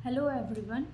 Hello everyone.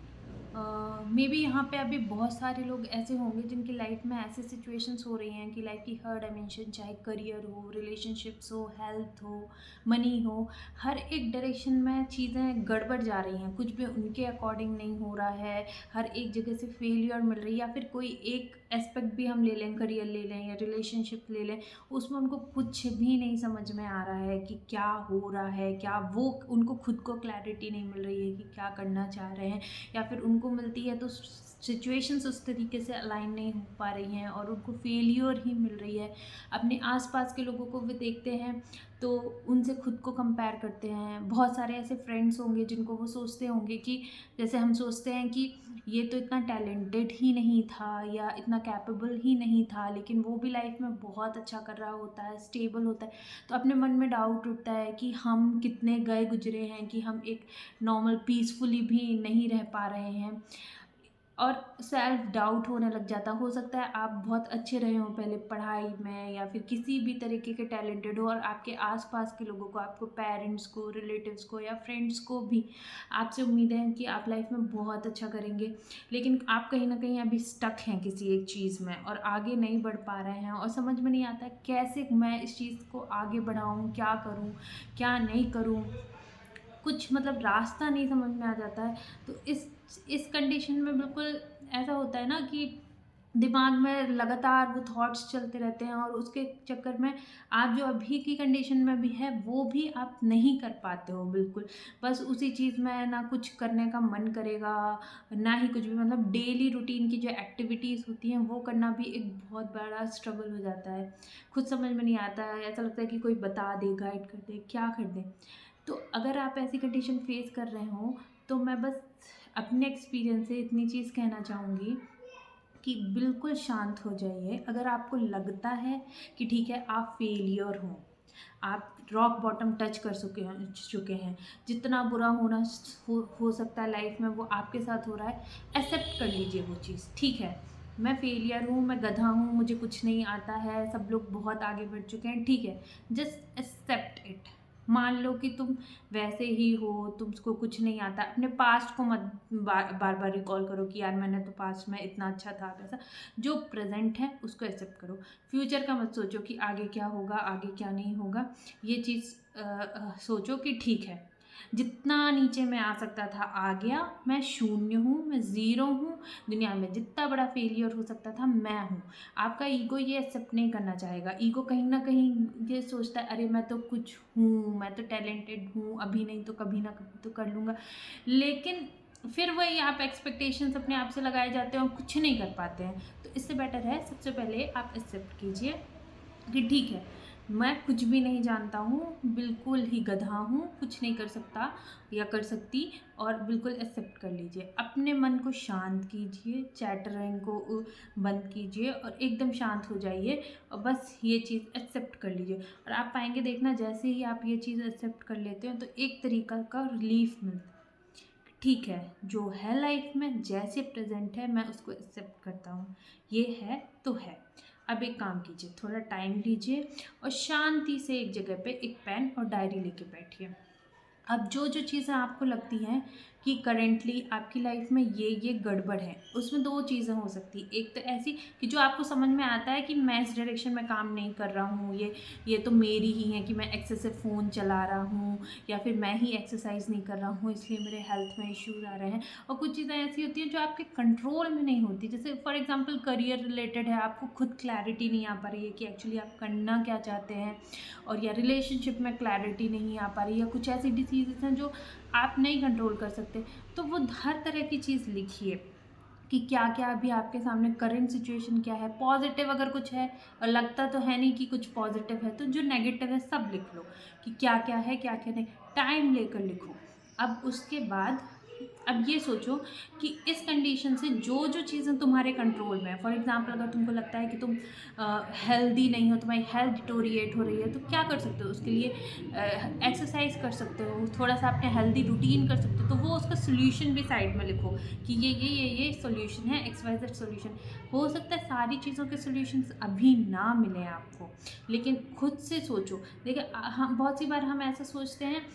May be यहाँ पे अभी बहुत सारे लोग ऐसे होंगे जिनकी लाइफ में ऐसी सिचुएशंस हो रही हैं कि लाइफ की हर डायमेंशन, चाहे करियर हो, रिलेशनशिप्स हो, हेल्थ हो, मनी हो, हर एक डायरेक्शन में चीज़ें गड़बड़ जा रही हैं। कुछ भी उनके अकॉर्डिंग नहीं हो रहा है, हर एक जगह से फेलियर मिल रही है, या फिर कोई एक एस्पेक्ट भी हम ले लें, करियर ले लें या रिलेशनशिप ले लें, उसमें उनको कुछ भी नहीं समझ में आ रहा है कि क्या हो रहा है, क्या वो उनको खुद को क्लैरिटी नहीं मिल रही है कि क्या करना चाह रहे हैं, या फिर उनको मिलती है तो सिचुएशंस उस तरीके से अलाइन नहीं हो पा रही हैं और उनको फेलियर ही मिल रही है। अपने आसपास के लोगों को भी देखते हैं तो उनसे खुद को कंपेयर करते हैं। बहुत सारे ऐसे फ्रेंड्स होंगे जिनको वो सोचते होंगे कि जैसे हम सोचते हैं कि ये तो इतना टैलेंटेड ही नहीं था या इतना कैपेबल ही नहीं था, लेकिन वो भी लाइफ में बहुत अच्छा कर रहा होता है, स्टेबल होता है। तो अपने मन में डाउट उठता है कि हम कितने गए गुजरे हैं कि हम एक नॉर्मल पीसफुली भी नहीं रह पा रहे हैं, और सेल्फ डाउट होने लग जाता। हो सकता है आप बहुत अच्छे रहे हों पहले पढ़ाई में या फिर किसी भी तरीके के टैलेंटेड हो, और आपके आसपास के लोगों को, आपको पेरेंट्स को, रिलेटिव्स को या फ्रेंड्स को भी आपसे उम्मीद है कि आप लाइफ में बहुत अच्छा करेंगे, लेकिन आप कहीं ना कहीं अभी स्टक हैं किसी एक चीज़ में और आगे नहीं बढ़ पा रहे हैं, और समझ में नहीं आता कैसे मैं इस चीज़ को आगे बढ़ाऊँ, क्या करूँ, क्या नहीं करूँ, कुछ मतलब रास्ता नहीं समझ में आ जाता है। तो इस कंडीशन में बिल्कुल ऐसा होता है ना कि दिमाग में लगातार वो थॉट्स चलते रहते हैं, और उसके चक्कर में आप जो अभी की कंडीशन में भी है वो भी आप नहीं कर पाते हो बिल्कुल। बस उसी चीज़ में ना कुछ करने का मन करेगा, ना ही कुछ भी, मतलब डेली रूटीन की जो एक्टिविटीज़ होती हैं वो करना भी एक बहुत बड़ा स्ट्रगल हो जाता है। खुद समझ में नहीं आता है, ऐसा लगता है कि कोई बता दे, गाइड कर दे, क्या कर दे। तो अगर आप ऐसी कंडीशन फेस कर रहे हो तो मैं बस अपने एक्सपीरियंस से इतनी चीज़ कहना चाहूँगी कि बिल्कुल शांत हो जाइए। अगर आपको लगता है कि ठीक है आप फेलियर हो, आप रॉक बॉटम टच कर चुके हैं, जितना बुरा हो सकता है लाइफ में वो आपके साथ हो रहा है, एक्सेप्ट कर लीजिए वो चीज़। ठीक है, मैं फेलियर हूँ, मैं गधा हूँ, मुझे कुछ नहीं आता है, सब लोग बहुत आगे बढ़ चुके हैं, ठीक है, जस्ट एक्सेप्ट इट। मान लो कि तुम वैसे ही हो, तुमको कुछ नहीं आता, अपने पास्ट को मत बार बार रिकॉल करो कि यार मैंने तो पास्ट में इतना अच्छा था वैसा। जो प्रेजेंट है उसको एक्सेप्ट करो। फ्यूचर का मत सोचो कि आगे क्या होगा, आगे क्या नहीं होगा। ये चीज़ सोचो कि ठीक है, जितना नीचे मैं आ सकता था आ गया, मैं शून्य हूँ, मैं ज़ीरो हूँ, दुनिया में जितना बड़ा फेलियर हो सकता था मैं हूँ। आपका ईगो ये एक्सेप्ट नहीं करना चाहेगा। ईगो कहीं ना कहीं ये सोचता है अरे मैं तो कुछ हूँ, मैं तो टैलेंटेड हूँ, अभी नहीं तो कभी ना कभी तो कर लूँगा। लेकिन फिर वही आप एक्सपेक्टेशंस अपने आप से लगाए जाते हैं और कुछ नहीं कर पाते हैं। तो इससे बेटर है सबसे पहले आप एक्सेप्ट कीजिए कि ठीक है, मैं कुछ भी नहीं जानता हूँ, बिल्कुल ही गधा हूँ, कुछ नहीं कर सकता या कर सकती, और बिल्कुल एक्सेप्ट कर लीजिए। अपने मन को शांत कीजिए, चैटरिंग को बंद कीजिए और एकदम शांत हो जाइए, और बस ये चीज़ एक्सेप्ट कर लीजिए। और आप पाएंगे, देखना जैसे ही आप ये चीज़ एक्सेप्ट कर लेते हो तो एक तरीका का रिलीफ मिलता है। ठीक है, जो है लाइफ में जैसे प्रेजेंट है मैं उसको एक्सेप्ट करता हूँ, ये है तो है। अब एक काम कीजिए, थोड़ा टाइम लीजिए और शांति से एक जगह पे एक पेन और डायरी लेके बैठिए। अब जो जो चीज़ें आपको लगती हैं कि करेंटली आपकी लाइफ में ये गड़बड़ है, उसमें दो चीज़ें हो सकती। एक तो ऐसी कि जो आपको समझ में आता है कि मैं इस डायरेक्शन में काम नहीं कर रहा हूँ, ये तो मेरी ही है कि मैं एक्सेसिव फ़ोन चला रहा हूँ, या फिर मैं ही एक्सरसाइज नहीं कर रहा हूँ इसलिए मेरे हेल्थ में इश्यूज आ रहे हैं। और कुछ चीज़ें ऐसी होती हैं जो आपके कंट्रोल में नहीं होती, जैसे फॉर एग्जाम्पल करियर रिलेटेड है, आपको खुद क्लैरिटी नहीं आ पा रही है कि एक्चुअली आप करना क्या चाहते हैं, और या रिलेशनशिप में क्लैरिटी नहीं आ पा रही, या कुछ ऐसी डिसीज़ हैं जो आप नहीं कंट्रोल कर सकते। तो वो हर तरह की चीज़ लिखिए कि क्या क्या अभी आपके सामने करंट सिचुएशन क्या है। पॉजिटिव अगर कुछ है, और लगता तो है नहीं कि कुछ पॉजिटिव है, तो जो नेगेटिव है सब लिख लो कि क्या क्या है, क्या क्या नहीं। टाइम लेकर लिखो। अब उसके बाद अब ये सोचो कि इस कंडीशन से जो जो चीज़ें तुम्हारे कंट्रोल में है, फॉर एग्जांपल अगर तुमको लगता है कि तुम हेल्दी नहीं हो, तुम्हारी हेल्थ डिटोरिएट हो रही है, तो क्या कर सकते हो उसके लिए? एक्सरसाइज कर सकते हो, थोड़ा सा अपने हेल्दी रूटीन कर सकते हो। तो वो उसका सोल्यूशन भी साइड में लिखो कि ये सोल्यूशन है, XYZ सोल्यूशन। हो सकता है सारी चीज़ों के सोल्यूशंस अभी ना मिले आपको, लेकिन खुद से सोचो। देखिए हम बहुत सी बार हम ऐसा सोचते हैं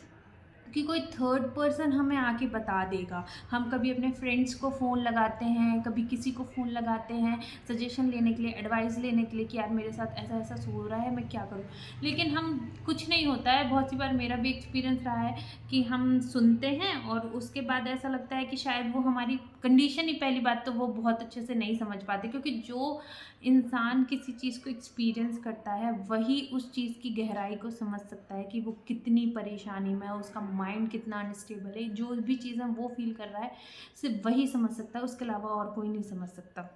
कि कोई थर्ड पर्सन हमें आके बता देगा। हम कभी अपने फ्रेंड्स को फ़ोन लगाते हैं, कभी किसी को फ़ोन लगाते हैं सजेशन लेने के लिए, एडवाइस लेने के लिए कि यार मेरे साथ ऐसा-ऐसा हो रहा है, मैं क्या करूँ? लेकिन हम कुछ नहीं होता है, बहुत सी बार मेरा भी एक्सपीरियंस रहा है कि हम सुनते हैं और उसके बाद ऐसा लगता है कि शायद वो हमारी कंडीशन ही, पहली बात तो वो बहुत अच्छे से नहीं समझ पाते, क्योंकि जो इंसान किसी चीज़ को एक्सपीरियंस करता है वही उस चीज़ की गहराई को समझ सकता है कि वो कितनी परेशानी में है, उसका माइंड कितना अनस्टेबल है, जो भी चीज़ें वो फील कर रहा है सिर्फ वही समझ सकता है, उसके अलावा और कोई नहीं समझ सकता।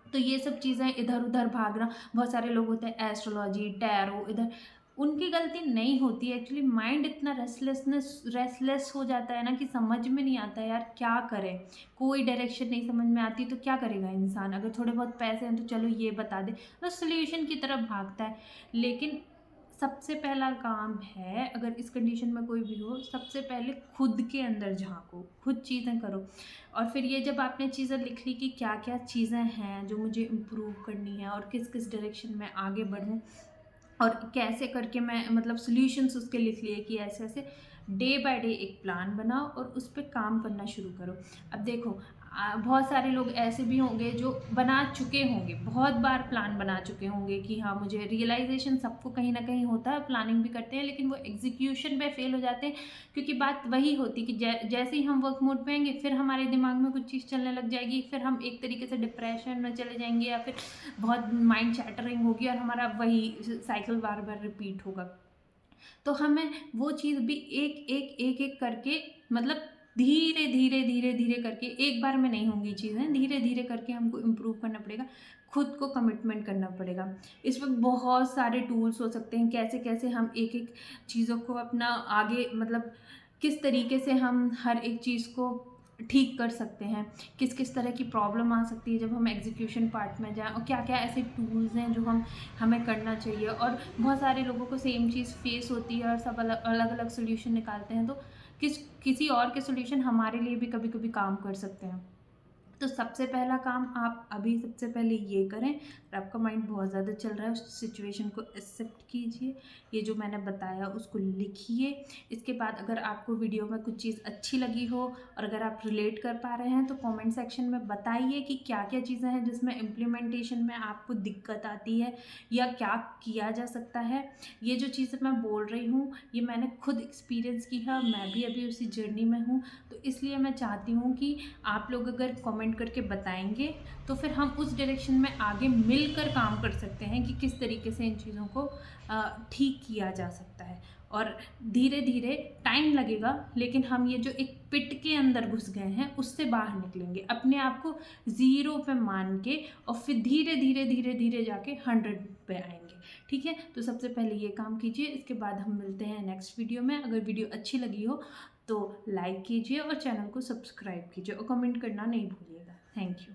तो ये सब चीज़ें इधर-उधर भागना, बहुत सारे लोग होते हैं एस्ट्रोलॉजी, टैरो, इधर उनकी गलती नहीं होती है, एक्चुअली माइंड इतना रेस्टलेस हो जाता है ना कि समझ में नहीं आता है यार क्या करें? कोई डायरेक्शन नहीं समझ में आती, तो क्या करेगा इंसान? अगर थोड़े बहुत पैसे हैं तो चलो ये बता दे, तो सॉल्यूशन की तरफ भागता है। लेकिन सबसे पहला काम है, अगर इस कंडीशन में कोई भी हो, सबसे पहले खुद के अंदर झाँको, खुद चीज़ें करो। और फिर ये जब आपने चीज़ें लिख ली कि क्या-क्या चीज़ें हैं जो मुझे इम्प्रूव करनी है और किस-किस डायरेक्शन में आगे बढ़ूँ और कैसे करके मैं, मतलब सॉल्यूशंस उसके लिख लिए कि ऐसे-ऐसे, डे बाय डे एक प्लान बनाओ और उस पे काम करना शुरू करो। अब देखो बहुत सारे लोग ऐसे भी होंगे जो बना चुके होंगे, बहुत बार प्लान बना चुके होंगे कि हाँ, मुझे रियलाइज़ेशन सबको कहीं न कहीं होता है, प्लानिंग भी करते हैं, लेकिन वो एग्ज़ीक्यूशन में फ़ेल हो जाते हैं, क्योंकि बात वही होती है कि जैसे ही हम वर्क मोड पे आएँगे, फिर हमारे दिमाग में कुछ चीज़ चलने लग जाएगी, फिर हम एक तरीके से डिप्रेशन में चले जाएँगे या फिर बहुत माइंड चैटरिंग होगी और हमारा वही साइकिल बार-बार रिपीट होगा। तो हमें वो चीज़ भी एक-एक करके, मतलब धीरे-धीरे करके, एक बार में नहीं होंगी चीज़ें, धीरे-धीरे करके हमको इम्प्रूव करना पड़ेगा, खुद को कमिटमेंट करना पड़ेगा। इसमें बहुत सारे टूल्स हो सकते हैं, कैसे-कैसे हम एक-एक चीज़ों को अपना आगे, मतलब किस तरीके से हम हर एक चीज़ को ठीक कर सकते हैं, किस-किस तरह की प्रॉब्लम आ सकती है जब हम एग्ज़ीक्यूशन पार्ट में जाएँ, और क्या-क्या ऐसे टूल्स हैं जो हमें करना चाहिए। और बहुत सारे लोगों को सेम चीज़ फेस होती है और सब अलग-अलग सॉल्यूशन निकालते हैं, तो किसी और के सॉल्यूशन हमारे लिए भी कभी-कभी काम कर सकते हैं। तो सबसे पहला काम आप अभी सबसे पहले ये करें, अगर आपका माइंड बहुत ज़्यादा चल रहा है उस सिचुएशन को एक्सेप्ट कीजिए, ये जो मैंने बताया उसको लिखिए। इसके बाद अगर आपको वीडियो में कुछ चीज़ अच्छी लगी हो और अगर आप रिलेट कर पा रहे हैं तो कमेंट सेक्शन में बताइए कि क्या-क्या चीज़ें हैं जिसमें इम्प्लीमेंटेशन में आपको दिक्कत आती है या क्या किया जा सकता है। ये जो चीज़ें मैं बोल रही हूँ, ये मैंने खुद एक्सपीरियंस की है, मैं भी अभी उसी जर्नी में हूँ, तो इसलिए मैं चाहती हूँ कि आप लोग अगर कमेंट करके बताएँगे, तो फिर हम उस डायरेक्शन में आगे मिलकर काम कर सकते हैं कि किस तरीके से इन चीज़ों को ठीक किया जा सकता है। और धीरे-धीरे टाइम लगेगा, लेकिन हम ये जो एक पिट के अंदर घुस गए हैं, उससे बाहर निकलेंगे। अपने आप को ज़ीरो पे मान के और फिर धीरे-धीरे जाके 100 पे आएँगे। ठीक है? तो सबसे पहले ये काम कीजिए, इसके बाद हम मिलते हैं नेक्स्ट वीडियो में। अगर वीडियो अच्छी लगी हो तो लाइक कीजिए और चैनल को सब्सक्राइब कीजिए और कमेंट करना नहीं भूलिएगा। Thank you.